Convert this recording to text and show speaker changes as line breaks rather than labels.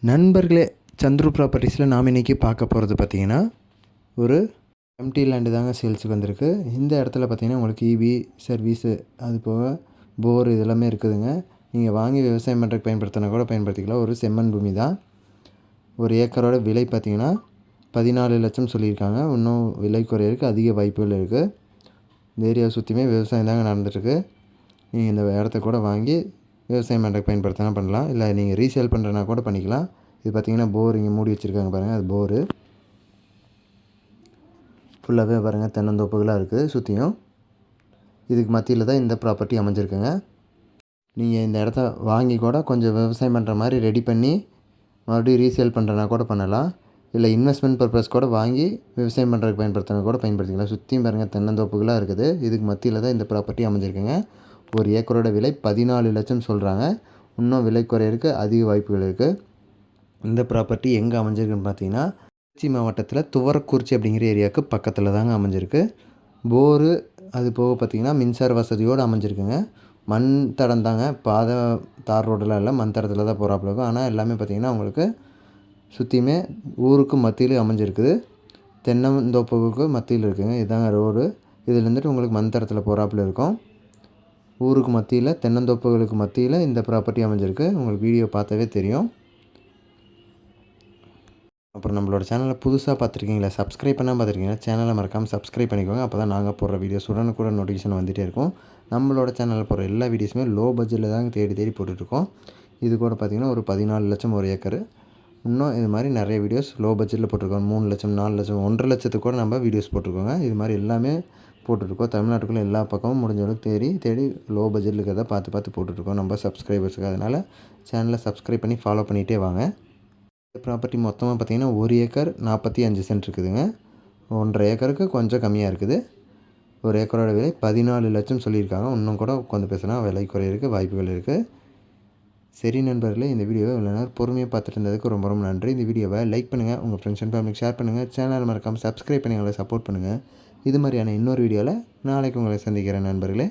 நண்பர்களே, சந்துரு ப்ராப்பர்ட்டிஸில் நாம் இன்றைக்கி பார்க்க போகிறது பார்த்திங்கன்னா, ஒரு எம்டி லேண்டு தாங்க சேல்ஸுக்கு வந்திருக்கு. இந்த இடத்துல பார்த்திங்கன்னா உங்களுக்கு இபி சர்வீஸு அது போக போர் இதெல்லாமே இருக்குதுங்க. நீங்கள் வாங்கி விவசாயம் பண்ணுறதுக்கு பயன்படுத்தினா கூட பயன்படுத்திக்கலாம். ஒரு செம்மண் பூமி தான். ஒரு ஏக்கரோட விலை பார்த்திங்கன்னா 14 லட்சம் சொல்லியிருக்காங்க. இன்னும் விலை குறையிறதுக்கு அதிக வாய்ப்புகள் இருக்குது. இந்த ஏரியாவை சுற்றியுமே விவசாயம் தாங்க நடந்துகிட்ருக்கு. நீங்கள் இந்த இடத்த கூட வாங்கி விவசாயம் பண்ணுறதுக்கு பயன்படுத்தினா பண்ணலாம். இல்லை நீங்கள் ரீசேல் பண்ணுறனா கூட பண்ணிக்கலாம். இது பார்த்திங்கன்னா போர் இங்கே மூடி வச்சுருக்காங்க பாருங்கள், அது போரு. ஃபுல்லாகவே பாருங்கள் தென்னந்தோப்புகளாக இருக்குது சுற்றியும். இதுக்கு மத்தியில் தான் இந்த ப்ராப்பர்ட்டி அமைஞ்சிருக்குங்க. நீங்கள் இந்த இடத்த வாங்கி கூட கொஞ்சம் விவசாயம் பண்ணுற மாதிரி ரெடி பண்ணி மறுபடியும் ரீசேல் பண்ணுறனா கூட பண்ணலாம். இல்லை இன்வெஸ்ட்மெண்ட் பர்பஸ் கூட வாங்கி விவசாயம் பண்ணுறதுக்கு பயன்படுத்தினா கூட பயன்படுத்திக்கலாம். சுற்றியும் பாருங்கள் தென்னந்தோப்புகளாக இருக்குது. இதுக்கு மத்தியில் தான் இந்த ப்ராப்பர்ட்டி அமைஞ்சிருக்குங்க. ஒரு ஏக்கரோட விலை 14 லட்சம் சொல்கிறாங்க. இன்னும் விலை குறையிறதுக்கு அதிக வாய்ப்புகள் இருக்குது. இந்த ப்ராப்பர்ட்டி எங்கே அமைஞ்சிருக்குன்னு பார்த்தீங்கன்னா, திருச்சி மாவட்டத்தில் துவரக்குறிச்சி அப்படிங்கிற ஏரியாவுக்கு பக்கத்தில் தாங்க அமைஞ்சிருக்கு. போரு அது போக பார்த்திங்கன்னா மின்சார வசதியோடு அமைஞ்சிருக்குங்க. மண் தடம் தாங்க, பாதை தார் ரோடெலாம் இல்லை, மண் தடத்தில் தான் போகிறாப்புல இருக்கும். ஆனால் எல்லாமே பார்த்திங்கன்னா உங்களுக்கு சுற்றியுமே ஊருக்கு மத்தியில் அமைஞ்சிருக்குது. தென்னந்தோப்புக்கு மத்தியில் இருக்குதுங்க. இதுதாங்க ரோடு. இதுலேருந்துட்டு உங்களுக்கு மண் தடத்தில் போகிறாப்புல இருக்கும். ஊருக்கு மத்தியில் தென்னந்தோப்புகளுக்கு மத்தியில் இந்த ப்ராப்பர்ட்டி அமைஞ்சிருக்கு. உங்களுக்கு வீடியோ பார்த்தாவே தெரியும். அப்புறம் நம்மளோட சேனலை புதுசாக பார்த்துருக்கீங்களா, சப்ஸ்கிரைப் பண்ணால் பார்த்துருக்கீங்கன்னா சேனலை மறக்காமல் சப்ஸ்கிரைப் பண்ணிக்கோங்க. அப்போ தான் நாங்கள் போடுற வீடியோஸ் உடனுக்குடன் நோட்டிஃபிகேஷன் வந்துகிட்டே இருக்கும். நம்மளோட சேனலில் போடுற எல்லா வீடியோஸுமே லோ பட்ஜெட்டில் தாங்க தேடி போட்டுட்ருக்கோம். இது கூட பார்த்திங்கன்னா ஒரு 14 லட்சம் ஒரு ஏக்கர். இன்னும் இது மாதிரி நிறைய வீடியோஸ் லோ பட்ஜெட்டில் போட்டிருக்கோம். 3 லட்சம் 4 லட்சம் 1.5 லட்சத்துக்கு கூட நம்ம வீடியோஸ் போட்டிருக்கோங்க. இது மாதிரி எல்லாமே போட்டுட்ருக்கோம். தமிழ்நாட்டுக்குள்ளே எல்லா பக்கமும் முடிஞ்ச அளவுக்கு தேடி லோ பட்ஜெட்டில் இருக்கிறத பார்த்து போட்டுட்ருக்கோம் நம்ம சப்ஸ்கிரைபர்ஸுக்கு. அதனால் சேனலை சப்ஸ்கிரைப் பண்ணி ஃபாலோ பண்ணிகிட்டே வாங்க. இந்த ப்ராப்பர்ட்டி மொத்தமாக பார்த்திங்கன்னா 1 ஏக்கர் 45 சென்ட் இருக்குதுங்க. 1.5 ஏக்கருக்கு கொஞ்சம் கம்மியாக இருக்குது. ஒரு ஏக்கரோட விலை 14 லட்சம் சொல்லியிருக்காங்க. இன்னும் கூட உட்காந்து பேசினா விலை குறையிறதுக்கு வாய்ப்புகள் இருக்குது. சரி நண்பர்களே, இந்த வீடியோவை இவ்வளோ நேரம் பொறுமையாக பார்த்துட்டு இருந்ததுக்கு ரொம்ப ரொம்ப நன்றி. இந்த வீடியோவை லைக் பண்ணுங்கள், உங்கள் ஃப்ரெண்ட்ஸ் அண்ட் ஃபேமிலிக்கு ஷேர் பண்ணுங்கள். சேனல் மறக்காமல் சப்ஸ்கிரைப் பண்ணி எங்களை சப்போர்ட் பண்ணுங்கள். இது மாதிரியான இன்னொரு வீடியோவில் நாளைக்கு உங்களை சந்திக்கிறேன் நண்பர்களே.